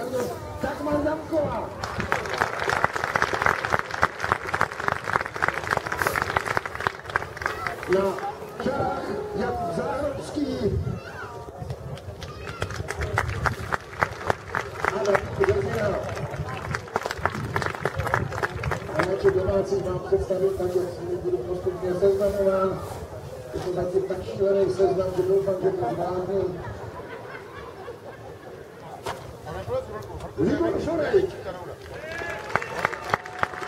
Ricardo Dagmar Damková. Na čarách Jakub Záhrodský. A na Dezina. A naše domácí mám představit, tak jak s nimi budu postupně seznamován. Je to zatím tak šílený seznam, že doufám, že to zvládnu. Libor Šorej.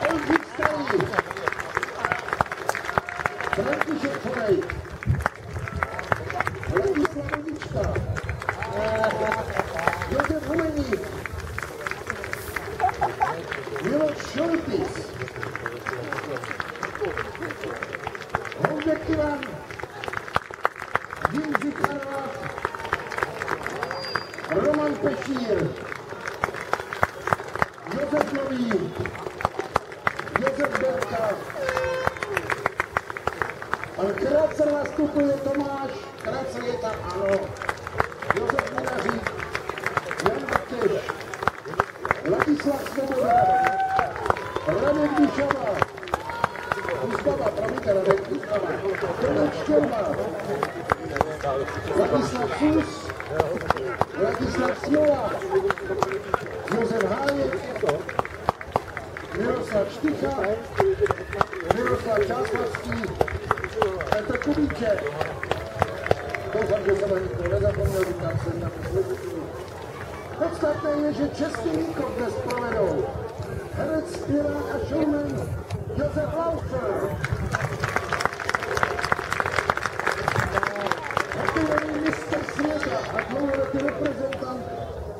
Oldřich Starý. František Šorej. Ladislav Rodička. Josef Humeník. Miloš Šoltis. Houdek Ivan. Jindřich Karvat. Roman Pešír. Josef Nový. Josef Berka. A krátce nastupuje Tomáš, krátce je tam, ano. Josef Mudařík. Jan Batyš. Ladislav Svoboda. Radek Dušava. Gustava, promiňte, Radek Gustava. Tomáš Čerma. Ladislav Sus. Ladislav Smola. Josef Hájek. Miroslav Štycha. Miroslav Čáslavský. Petr Kubíček. Doufám, že jsem na nikoho nezapomněl, vítám se na poslední. Podstatné je, že český výkon dnes provedou herec, zpěvák a showman Josef Laufer. Aktivní mistr světa a dlouholetý reprezentant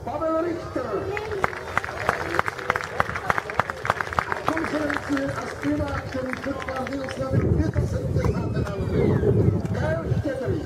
Pavel Richter. A konferenciér a zpěvák, který před pár dny oslavil 75. narození, Karel Štědrý.